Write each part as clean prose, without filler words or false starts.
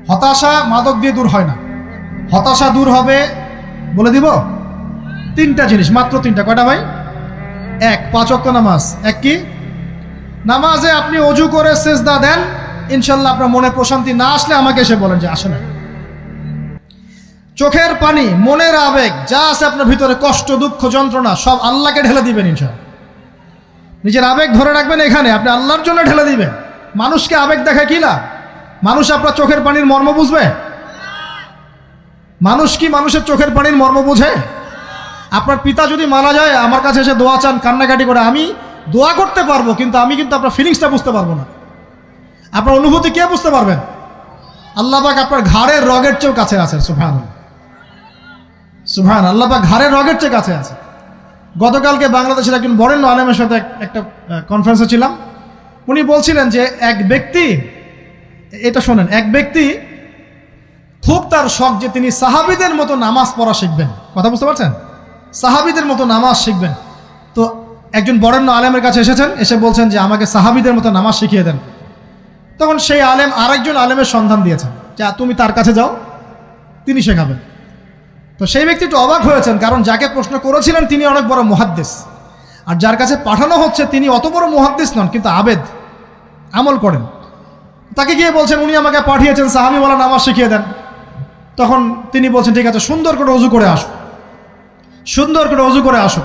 হতাশা মাদক দিয়ে দূর হয় না। হতাশা দূর হবে, বলে দিব, তিনটা জিনিস, মাত্র তিনটা। কয়টা ভাই? এক, 5 ওয়াক্ত নামাজ। এক কি? নামাজে আপনি অজু করে সেজদা দেন, ইনশাল্লাহ আপনার মনে প্রশান্তি না আসলে আমাকে এসে বলেন যে আসে না। চোখের পানি, মনের আবেগ যা আছে আপনার ভিতরে, কষ্ট, দুঃখ, যন্ত্রণা, সব আল্লাহকে ঢেলে দিবেন ইনশাল্লাহ। নিজের আবেগ ধরে রাখবেন এখানে, আপনি আল্লাহর জন্য ঢেলে দিবেন। মানুষকে আবেগ দেখা কি লাভ? মানুষ আপনার চোখের পানির মর্ম বুঝবে? মানুষ কি মানুষের চোখের পানির মর্ম বুঝে? আপনার পিতা যদি মারা যায়, আমার কাছে এসে দোয়া চান কান্নাকাটি করে, আমি দোয়া করতে পারবো, কিন্তু আমি কিন্তু আপনার ফিলিংসটা বুঝতে পারবো না। আপনার অনুভূতি কে বুঝতে পারবেন? আল্লাহ পাক আপনার ঘাড়ের রগের চেয়েও কাছে আছেন। সুবহানাল্লাহ, সুবহান আল্লাহ পাক ঘাড়ের রগের চেয়ে কাছে আছে। গতকালকে বাংলাদেশের একজন বরেণ্য আলেমের সাথে একটা কনফারেন্সে ছিলাম। উনি বলছিলেন যে এক ব্যক্তি, এটা শোনেন, এক ব্যক্তি খুব তার শখ যে তিনি সাহাবীদের মতো নামাজ পড়া শিখবেন। কথা বুঝতে পারছেন? সাহাবীদের মতো নামাজ শিখবেন। তো একজন বরেণ্য আলেমের কাছে এসেছেন, এসে বলছেন যে আমাকে সাহাবীদের মতো নামাজ শিখিয়ে দেন। তখন সেই আলেম আরেকজন আলেমের সন্ধান দিয়েছেন, যা তুমি তার কাছে যাও, তিনি শেখাবেন। তো সেই ব্যক্তি একটু অবাক হয়েছেন, কারণ যাকে প্রশ্ন করেছিলেন তিনি অনেক বড় মুহাদ্দিস, আর যার কাছে পাঠানো হচ্ছে তিনি অত বড় মুহাদ্দিস নন, কিন্তু আবেদ, আমল করেন। তাকে গিয়ে বলছেন উনি আমাকে পাঠিয়েছেন সাহাবীওয়ালা নামাজ শিখিয়ে দেন। তখন তিনি বলছেন ঠিক আছে, সুন্দর করে অজু করে আসো, সুন্দর করে অজু করে আসো।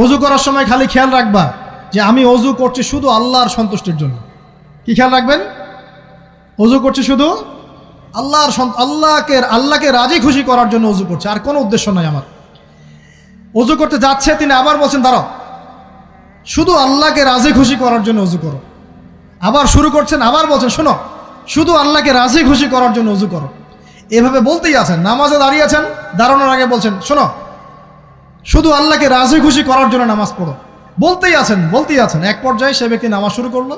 অজু করার সময় খালি খেয়াল রাখবা যে আমি অজু করছি শুধু আল্লাহর সন্তুষ্টির জন্য। কি খেয়াল রাখবেন? অজু করছি শুধু আল্লাহকে রাজি খুশি করার জন্য অজু করছে, আর কোনো উদ্দেশ্য নাই আমার। অজু করতে যাচ্ছে, তিনি আবার বলছেন দাঁড়াও, শুধু আল্লাহকে রাজি খুশি করার জন্য অজু করো। আবার শুরু করছেন, আবার বলছেন শোনো, শুধু আল্লাহকে রাজি খুশি করার জন্য অজু করো। এভাবে বলতেই আছেন। নামাজে দাঁড়িয়েছেন, দাঁড়ানোর আগে বলছেন শোনো, শুধু আল্লাহকে রাজি খুশি করার জন্য নামাজ পড়ো। বলতেই আছেন। এক পর্যায়ে সে ব্যক্তি নামাজ শুরু করলো।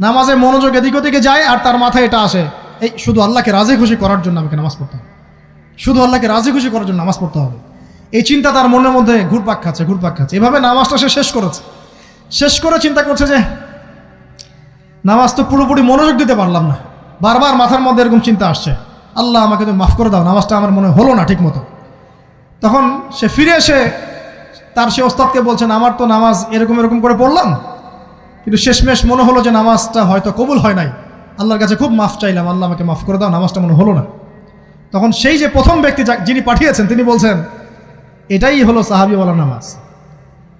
নামাজে মনোযোগ এদিক ওদিকে যায়, আর তার মাথায় এটা আসে, এই শুধু আল্লাহকে রাজি খুশি করার জন্য আমাকে নামাজ পড়তে হবে, শুধু আল্লাহকে রাজি খুশি করার জন্য নামাজ পড়তে হবে। এই চিন্তা তার মনের মধ্যে ঘুরপাক খাচ্ছে। এভাবে নামাজটা সে শেষ করে চিন্তা করছে যে নামাজ তো পুরোপুরি মনোযোগ দিতে পারলাম না। বারবার মাথার মধ্যে এরকম চিন্তা আসছে, আল্লাহ আমাকে তুমি মাফ করে দাও, নামাজটা আমার মনে হলো না ঠিক মতো। তখন সে ফিরে এসে সে ওস্তাদকে বলছেন আমার তো নামাজ এরকম করে পড়লাম, কিন্তু শেষমেশ মনে হলো যে নামাজটা হয়তো কবুল হয় নাই, আল্লাহর কাছে খুব মাফ চাইলাম, আল্লাহ আমাকে মাফ করে দাও, নামাজটা মনে হলো না। তখন সেই যে প্রথম ব্যক্তি যিনি পাঠিয়েছেন তিনি বলছেন এটাই হলো সাহাবীওয়ালা নামাজ।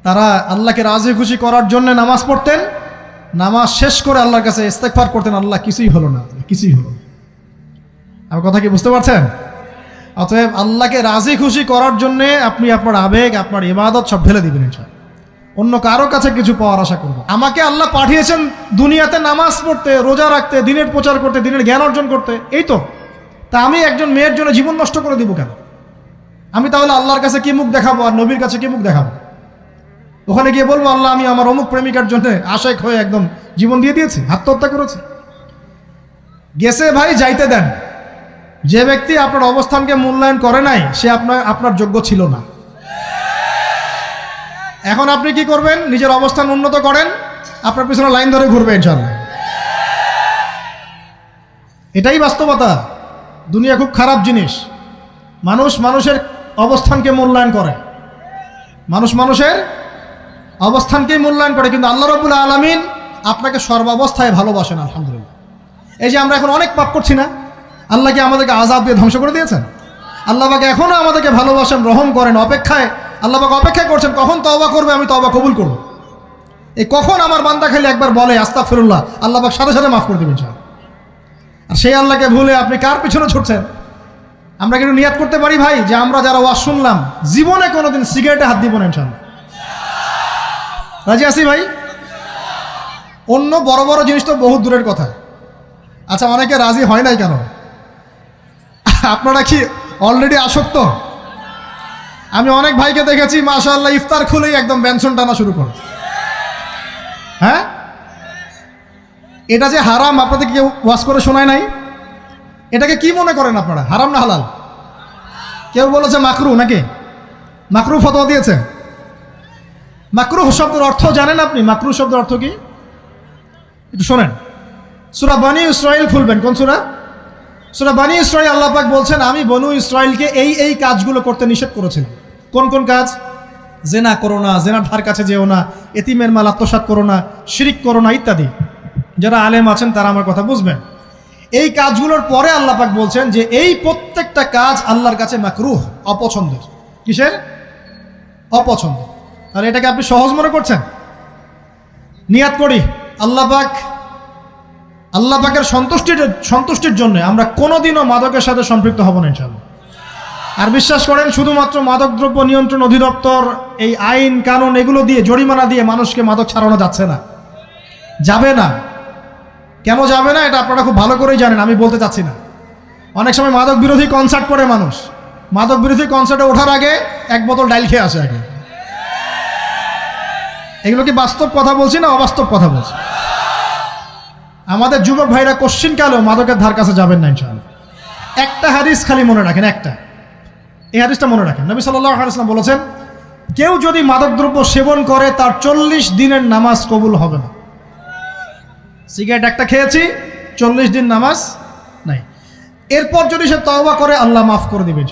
তারা আল্লাহকে রাজি খুশি করার জন্য নামাজ পড়তেন, নামাজ শেষ করে আল্লাহর কাছে ইস্তেগফার করতেন, আল্লাহ কিছুই হলো না। আমার কথা কি বুঝতে পারছেন? অতএব আল্লাহকে রাজি খুশি করার জন্যে আপনি আপনার আবেগ, আপনার ইবাদত সব ঢেলে দিবেন ইনশাআল্লাহ। অন্য কারো কাছে কিছু পাওয়ার আশা করব। আমাকে আল্লাহ পাঠিয়েছেন দুনিয়াতে নামাজ পড়তে, রোজা রাখতে, দিনের প্রচার করতে, দিনের জ্ঞান অর্জন করতে, এই তো। তা আমি একজন মেয়ের জন্য জীবন নষ্ট করে দিব কেন? আমি তাহলে আল্লাহর কাছে কি মুখ দেখাবো, আর নবীর কাছে কি মুখ দেখাবো? ওখানে গিয়ে বলবো আল্লাহ আমি আমার অমুক প্রেমিকার জন্য আশেক হয়ে একদম জীবন দিয়ে দিয়েছি, আত্মহত্যা করেছি। গেছে ভাই, যাইতে দেন। যে ব্যক্তি আপনার অবস্থানকে মূল্যায়ন করে নাই সে আপনার যোগ্য ছিল না। এখন আপনি কি করবেন? নিজের অবস্থান উন্নত করেন, আপনার পিছনে লাইন ধরে ঘুরবে ইনশাআল্লাহ। এটাই বাস্তবতা। দুনিয়া খুব খারাপ জিনিস। মানুষের অবস্থানকে মূল্যায়ন করে, মানুষের অবস্থানকেই মূল্যায়ন করে, কিন্তু আল্লাহ রাব্বুল আলামিন আপনাকে সর্বাবস্থায় ভালোবাসেন। আলহামদুলিল্লাহ। এই যে আমরা এখন অনেক পাপ করছি না, আল্লাহ কি আমাদেরকে আযাব দিয়ে ধ্বংস করে দিয়েছেন? আল্লাহ পাক এখনো আমাদেরকে ভালোবাসেন, রহম করেন, আল্লাহ পাক অপেক্ষা করছেন কখন তওবা করবে, আমি তওবা কবুল করব। এই কখন আমার বান্দা খালি একবার বলে আস্তাগফিরুল্লাহ, আল্লাহ পাক সাথে সাথে মাফ করে দেবেন ইনশাআল্লাহ। আর সেই আল্লাহকে ভুলে আপনি কার পিছনে ছুটছেন? আমরা কিন্তু নিয়াত করতে পারি ভাই যে আমরা যারা ওয়াজ শুনলাম জীবনে কোনোদিন সিগারেটে হাত দিব না ইনশাআল্লাহ। রাজি আছি ভাই? অন্য বড় বড় জিনিস তো বহুত দূরের কথা। আচ্ছা, অনেকে রাজি হয় নাই কেন? আপনারা কি অলরেডি আসক্ত? আমি অনেক ভাইকে দেখেছি মাশাআল্লাহ ইফতার খুলেই একদম বেনসন টানা শুরু করে। হ্যাঁ, এটা যে হারাম আপনাদের কেউ ওয়াজ করে শোনায় নাই? এটাকে কি মনে করেন আপনারা, হারাম না হালাল? কেউ বলেছে মাকরু, নাকি মাকরু ফতোয়া দিয়েছে? মাকরুহ শব্দের অর্থ জানেন আপনি? মাকরুহ শব্দের অর্থ কি একটু শোনেন। সূরা বনী ইসরাঈল খুলবেন। কোন সূরা? সূরা বনী ইসরাঈল আল্লাহ পাক বলছেন, আমি বনু ইসরাঈলকে এই কাজগুলো করতে নিষেধ করেছিলাম। কোন কোন কাজ? জেনা করো না, জেনার ধার কাছে যেও না, এতিমের মাল আত্মসাৎ করো না, শিরিক করো না ইত্যাদি। যারা আলেম আছেন তারা আমার কথা বুঝবেন। এই কাজগুলোর পরে আল্লাহ পাক বলছেন যে এই প্রত্যেকটা কাজ আল্লাহর কাছে মাকরুহ, অপছন্দের। কিসের? অপছন্দ। আর এটাকে আপনি সহজ মনে করছেন? নিয়াত করি আল্লাহ পাকের সন্তুষ্টির জন্য আমরা কোনোদিনও মাদকের সাথে সম্পৃক্ত হব না ইনশাআল্লাহ। আর বিশ্বাস করেন, শুধুমাত্র মাদকদ্রব্য নিয়ন্ত্রণ অধিদপ্তর এই আইন কানুন এগুলো দিয়ে, জরিমানা দিয়ে মানুষকে মাদক ছাড়ানো যাচ্ছে না, যাবে না। কেন যাবে না এটা আপনারা খুব ভালো করেই জানেন, আমি বলতে চাচ্ছি না। অনেক সময় মাদক বিরোধী কনসার্ট করে মানুষ, মাদক বিরোধী কনসার্টে ওঠার আগে এক বোতল ডাইল খেয়ে আসে আগে। এগুলো কি বাস্তব কথা বলছি না অবাস্তব কথা বলছি? আমাদের যুবক ভাইরা কোশ্চিনকালেও মাদকের ধার কাছে যাবেন না ইনশাআল্লাহ। একটা হাদিস খালি মনে রাখেন, এই হাদিসটা মনে রাখেন। নবী সাল্লাল্লাহু আলাইহি ওয়াসাল্লাম বলেছেন, কেউ যদি মাদকদ্রব্য সেবন করে তার 40 দিনের নামাজ কবুল হবে না। সিগারেট একটা খেয়েছি, 40 দিন নামাজ নাই। এরপর যদি সে তওবা করে আল্লাহ মাফ করে দিবেন।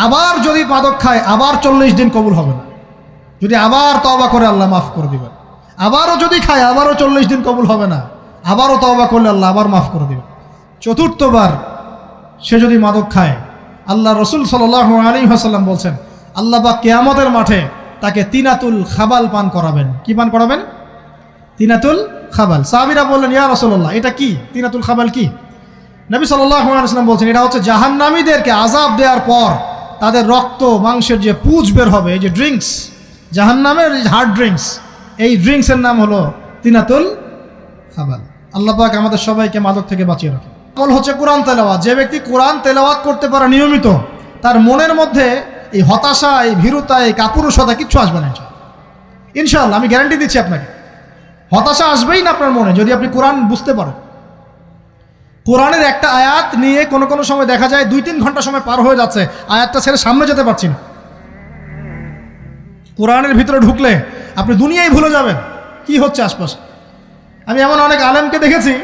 আবার যদি মাদক খায় আবার 40 দিন কবুল হবে না। যদি আবার তওবা করে আল্লাহ মাফ করে দিবেন। আবারও যদি খায় আবারও 40 দিন কবুল হবে না। আবারও তওবা করলে আল্লাহ আবার মাফ করে দিবেন। চতুর্থবার সে যদি মাদক খায়, আল্লাহ রসুল সাল্লাল্লাহু আলাইহি ওয়াসাল্লাম বলছেন, আল্লাহ পাক কিয়ামতের মাঠে তাকে তিনাতুল খাবাল পান করাবেন। কি পান করাবেন? তিনাতুল খাবাল। সাহাবীরা বললেন, ইয়া রাসূলুল্লাহ, এটা কি? তিনাতুল খাবাল কি? নবী সাল্লাল্লাহু আলাইহি ওয়াসাল্লাম বলছেন, এটা হচ্ছে জাহান্নামীদেরকে আযাব দেওয়ার পর তাদের রক্ত মাংসের যে পুঁজ বের হবে, এই যে ড্রিঙ্কস, জাহান্নামের হার্ড ড্রিঙ্কস, এই ড্রিঙ্কসের নাম হলো তিনাতুল খাবাল। আল্লাহ পাক আমাদের সবাইকে মাদক থেকে বাঁচিয়ে রাখেন। আমল হচ্ছে কোরআন তেলাওয়াত। যে ব্যক্তি কোরআন তেলাওয়াত করতে পারে নিয়মিত, তার মনের মধ্যে এই হতাশা, এই ভীরুতা, এই কাপুরুষতা কিচ্ছু আসবে না ইনশাআল্লাহ। আমি গ্যারান্টি দিচ্ছি আপনাকে, হতাশা আসবেই না আপনার মনে যদি আপনি কোরআন বুঝতে পারেন। কোরআনের একটা আয়াত নিয়ে কোনো সময় দেখা যায় 2-3 ঘন্টা সময় পার হয়ে যাচ্ছে, আয়াতটা ছেড়ে সামনে যেতে পারছি না। কোরআনের ভিতরে ঢুকলে আপনি দুনিয়ায় ভুলে যাবেন কি হচ্ছে আশপাশে। আমি এমন অনেক আলেমকে দেখেছি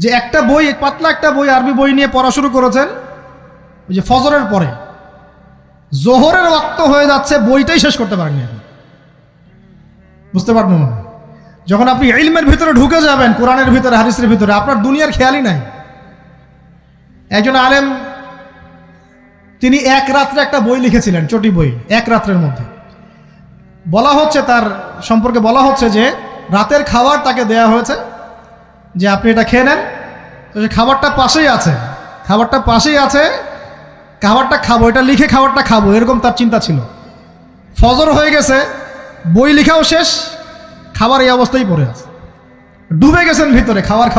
যে একটা বই, পাতলা একটা বই, আরবি বই নিয়ে পড়া শুরু করেছেন, ওই যে ফজরের পরে জোহরের ওয়াক্ত হয়ে যাচ্ছে, বইটাই শেষ করতে পারেননি। বুঝতে পারবেন না, যখন আপনি ইলমের ভিতরে ঢুকে যাবেন, কোরআনের ভিতরে, হাদিসের ভিতরে, আপনার দুনিয়ার খেয়ালই নাই। একজন আলেম, তিনি এক রাত্রে একটা বই লিখেছিলেন, চটি বই, এক রাত্রের মধ্যে। বলা হচ্ছে, তার সম্পর্কে বলা হচ্ছে যে রাতের খাবার তাকে দেয়া হয়েছে যে আপনি এটা খেয়ে নেন। তো সে খাবারটা পাশেই আছে, খাবারটা খাবো, এটা লিখে খাবারটা খাবো, এরকম তার চিন্তা ছিল। ফজর হয়ে গেছে, বই লেখাও শেষ, খাবার এই অবস্থায় পড়ে আছে, ডুবে গেছেন ভিতরে, খাওয়ার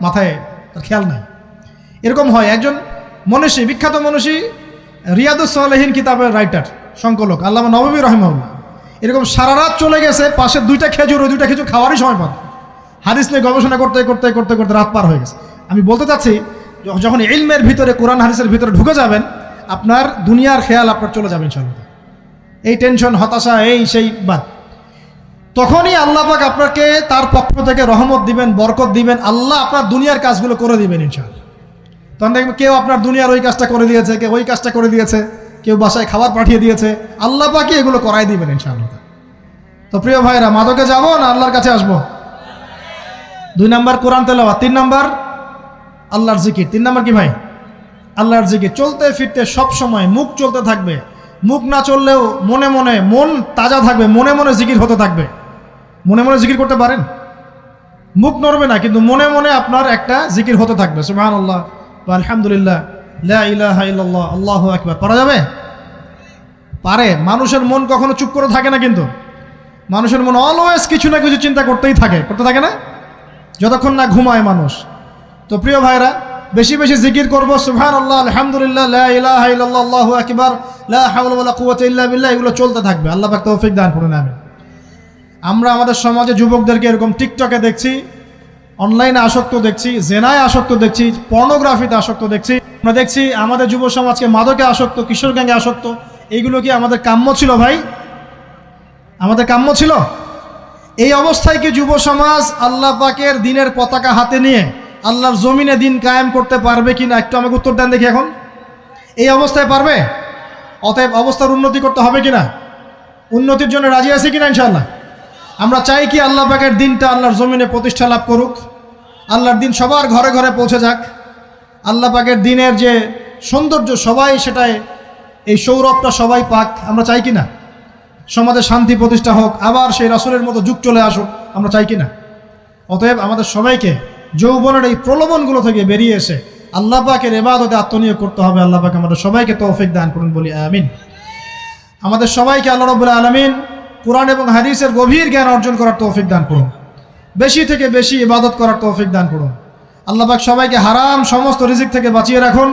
মাথায় তার খেয়াল নাই। এরকম হয়। একজন মনীষী, বিখ্যাত মনীষী, রিয়াদুস সালেহীন কিতাবের রাইটার, সংকলক আল্লামা নববী রাহিমাহুল্লাহ, এরকম সারা রাত চলে গেছে, পাশে 2টা খেজুর, ওই 2টা খেজুর খাওয়ারই সময় পান। হাদিস নিয়ে গবেষণা করতে রাত পার হয়ে গেছে। আমি বলতে চাচ্ছি, যখন ইলমের ভিতরে, কোরআন হাদিসের ভিতরে ঢুকে যাবেন, আপনার দুনিয়ার খেয়াল আপনার চলে যাবে ইনশাআল্লাহ। এই টেনশন, হতাশা, এই সেই বাদ, তখনই আল্লাহ পাক আপনাকে তার পক্ষ থেকে রহমত দিবেন, বরকত দিবেন, আল্লাহ আপনার দুনিয়ার কাজগুলো করে দিবেন ইনশাআল্লাহ। তখন দেখবেন কেউ আপনার দুনিয়ার ওই কাজটা করে দিয়েছে, কেউ ওই কাজটা করে দিয়েছে, কেউ বাসায় খাবার পাঠিয়ে দিয়েছে, আল্লাহ পাকই এগুলো করাই দিবেন ইনশাআল্লাহ। তো প্রিয় ভাইরা, মাদকে যাব না আল্লাহর কাছে আসবো? 2 নাম্বার কোরআন তেলাওয়াত, 3 নাম্বার আল্লাহর জিকির। 3 নাম্বার কি ভাই? আল্লাহর জিকির। চলতে ফিরতে সব সময় মুখ চলতে থাকবে, মুখ না চললেও মনে মনে মন তাজা থাকবে, মনে মনে জিকির হতে থাকবে। মনে মনে জিকির করতে পারেন? মুখ নড়বে না, কিন্তু মনে মনে আপনার একটা জিকির হতে থাকবে, সুবহানাল্লাহ ওয়া আলহামদুলিল্লাহ, লা ইলাহা ইল্লাল্লাহ, আল্লাহু আকবার। পারা যাবে? পারে। মানুষের মন কখনো চুপ করে থাকে না, কিন্তু মানুষের মন অলওয়েজ কিছু না কিছু চিন্তা করতে থাকে না, যতক্ষণ না ঘুমায় মানুষ। তো প্রিয় ভাইরা, বেশি বেশি জিকির করবো, সুবহানাল্লাহ, আলহামদুলিল্লাহ, লা ইলাহা ইল্লাল্লাহ, আল্লাহু আকবার, লা হাওলা ওয়ালা কুওয়াতা ইল্লা বিল্লাহ, এগুলো চলতে থাকবে। আল্লাহ পাক তৌফিক দান করুন, আমিন। আমরা আমাদের সমাজে যুবকদেরকে এরকম টিকটকে দেখছি, অনলাইনে আসক্ত দেখছি, জেনায় আসক্ত দেখছি, পর্নোগ্রাফিতে আসক্ত দেখছি। আমরা দেখছি আমাদের যুব সমাজকে মাদকে আসক্ত, কিশোর গ্যাংয়ে আসক্ত। এইগুলো কি আমাদের কাম্য ছিল ভাই? আমাদের কাম্য ছিল? এই অবস্থায় কি যুব সমাজ আল্লাহ পাকের দ্বীনের পতাকা হাতে নিয়ে আল্লাহর জমিনে দিন কায়েম করতে পারবে কি না একটু আমাকে উত্তর দেন দেখি। এখন এই অবস্থায় পারবে? অতএব অবস্থার উন্নতি করতে হবে কিনা? উন্নতির জন্য রাজি আছি কিনা ইনশাআল্লাহ? আমরা চাই কি আল্লাহ পাকের দিনটা আল্লাহর জমিনে প্রতিষ্ঠা লাভ করুক, আল্লাহর দিন সবার ঘরে ঘরে পৌঁছে যাক, আল্লাহ পাকের দিনের যে সৌন্দর্য সবাই সেটাই, এই সৌরভটা সবাই পাক। আমরা চাই কি না? সমাজে শান্তি প্রতিষ্ঠা হোক, আবার সেই রাসূলের মতো যুগ চলে আসুক, আমরা চাই কি না? অতএব আমাদের সবাইকে যৌবনের এই প্রলোভনগুলো থেকে বেরিয়ে এসে আল্লাহ পাকের ইবাদতে আত্মনিয়োগ করতে হবে। আল্লাহ পাক আমাদের সবাইকে তৌফিক দান করুন, বলি আমিন। আমাদের সবাইকে আল্লাহ রাব্বুল আলামিন কুরআন এবং হাদিসের গভীর জ্ঞান অর্জন করার তৌফিক দান করুন, বেশি থেকে বেশি ইবাদত করার তৌফিক দান করুন। আল্লাহ পাক সবাইকে হারাম সমস্ত রিজিক থেকে বাঁচিয়ে রাখুন,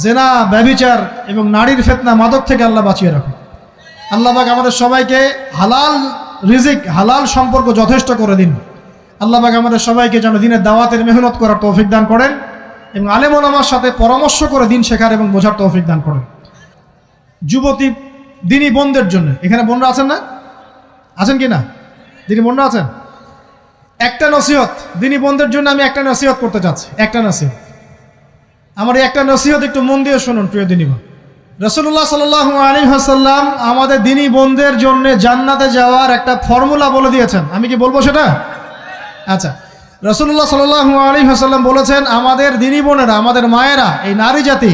জেনা, ব্যভিচার এবং নারীর ফিতনা, মাদক থেকে আল্লাহ বাঁচিয়ে রাখুন। আল্লাহ পাক আমাদের সবাইকে হালাল রিজিক, হালাল সম্পর্ক যথেষ্ট করে দিন। আল্লাহ পাক আমাদের সবাইকে যেন দিনের দাওয়াতের মেহনত করার তৌফিক দান করেন এবং আলেম ওলামার সাথে পরামর্শ করে দিন শেখার এবং বোঝার তৌফিক দান করেন। যুবতী দিনী বোনদের জন্য, এখানে বোনরা আছেন না? আছেন কি না? দিনী বোনরা আছেন? একটা নসিহত দিনী বোনদের জন্য আমি একটা নসিহত করতে চাচ্ছি, একটা নসিহত। আমার এই একটা নসিহত একটু মন দিয়ে শুনুন প্রিয় দিনী বোন। রাসূলুল্লাহ সাল্লাল্লাহু আলাইহি ওয়াসাল্লাম আমাদের দিনী বোনদের জন্য জান্নাতে যাওয়ার একটা ফর্মুলা বলে দিয়েছেন। আমি কি বলবো সেটা? আচ্ছা, রাসূলুল্লাহ সাল্লাল্লাহু আলাইহি ওয়াসাল্লাম বলেছেন আমাদের দিনী বোনেরা, আমাদের মায়েরা, এই নারী জাতি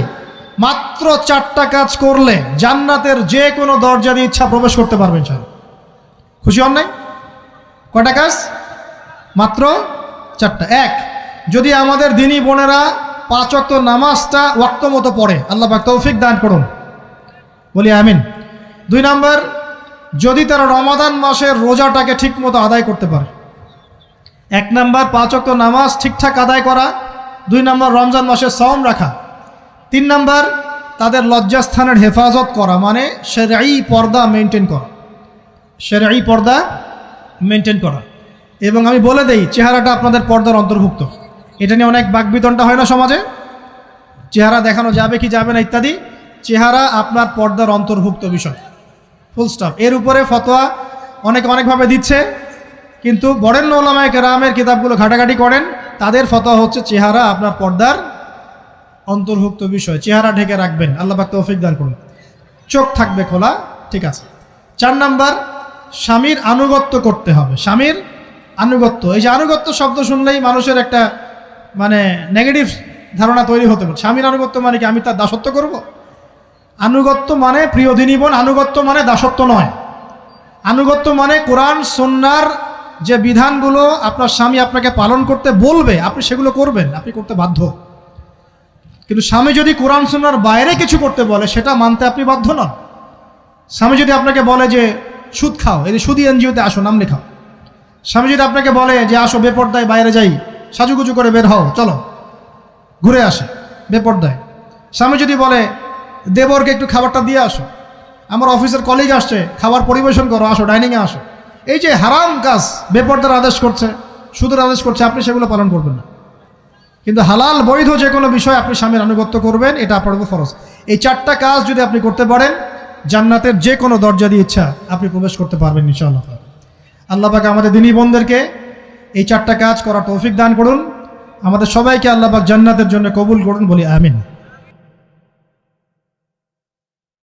মাত্র 4টা কাজ করলে জান্নাতের যে কোনো দরজা দিয়ে ইচ্ছা প্রবেশ করতে পারবে ইনশাআল্লাহ। খুশি হন নাই? কয়টা কাজ? মাত্র 4টা। এক, যদি আমাদের দিনী বোনেরা 5 ওয়াক্ত নামাজটা ওয়াক্ত মতো পড়ে, আল্লাহ পাক তৌফিক দান করুন, বলি আমিন। 2 নাম্বার, যদি তারা রমাদান মাসের রোজাটাকে ঠিক মতো আদায় করতে পারে। 1 নাম্বার 5 ওয়াক্ত নামাজ ঠিকঠাক আদায় করা, 2 নাম্বার রমজান মাসের সাওম রাখা, 3 নাম্বার তাদের লজ্জাস্থানের হেফাজত করা, মানে শরঈ পর্দা মেনটেন করা, শরঈ পর্দা মেনটেন করা। এবং আমি বলে দেই, চেহারাটা আপনাদের পর্দার অন্তর্ভুক্ত। এটা নিয়ে অনেক বাকবিতণ্ডা হয় না সমাজে, চেহারা দেখানো যাবে কি যাবে না ইত্যাদি। চেহারা আপনার পর্দার অন্তর্ভুক্ত বিষয়, ফুল স্টপ। এর উপরে ফতোয়া অনেকে অনেকভাবে দিচ্ছে, কিন্তু বরেণ্য উলামায়ে কেরামের কিতাবগুলো ঘাটাঘাটি করেন, তাদের ফতোয়া হচ্ছে চেহারা আপনার পর্দার অন্তর্ভুক্ত বিষয়, চেহারা ঢেকে রাখবেন, আল্লাহ পাক তৌফিক দান করুন। চোখ থাকবে খোলা, ঠিক আছে। 4 নাম্বার, স্বামীর আনুগত্য করতে হবে। স্বামীর আনুগত্য, এই যে আনুগত্য শব্দ শুনলেই মানুষের একটা মানে নেগেটিভ ধারণা তৈরি হতে পারে। স্বামীর আনুগত্য মানে কি আমি তার দাসত্ব করব? আনুগত্য মানে, প্রিয় দিনী বোন, আনুগত্য মানে দাসত্ব নয়। আনুগত্য মানে কোরআন সুন্নাহর যে বিধানগুলো আপনার স্বামী আপনাকে পালন করতে বলবে, আপনি সেগুলো করবেন, আপনি করতে বাধ্য। কিন্তু স্বামী যদি কোরআন সুন্নাহর বাইরে কিছু করতে বলে, সেটা মানতে আপনি বাধ্য নন। স্বামী যদি আপনাকে বলে যে সুদ খাও, এই সুদি এনজিওতে আসো, নাম লেখাও। স্বামী যদি আপনাকে বলে যে আসো বেপর্দায় বাইরে যাই, সাজুগুজু করে বের হও, চলো ঘুরে আসে বেপর্দায়। স্বামী যদি বলে দেবরকে একটু খাবারটা দিয়ে আসো, আমার অফিসের কলিগ আসছে, খাবার পরিবেশন করো, আসো ডাইনিংয়ে আসো। এই যে হারাম কাজ, বেপর্দার আদেশ করছে, সুদের আদেশ করছে, আপনি সেগুলো পালন করবেন না। কিন্তু হালাল বৈধ যে কোনো বিষয় আপনি স্বামীর আনুগত্য করবেন, এটা আপনার উপর ফরজ। এই 4টা কাজ যদি আপনি করতে পারেন, জান্নাতের যে কোনো দরজা দিয়ে ইচ্ছা আপনি প্রবেশ করতে পারবেন ইনশাআল্লাহ। আল্লাহ পাক আমাদের দিনী বোনদেরকে এই 4টা কাজ করার তৌফিক দান করুন। আমাদের সবাইকে আল্লাহ পাক জান্নাতের জন্য কবুল করুন, বলি আমিন।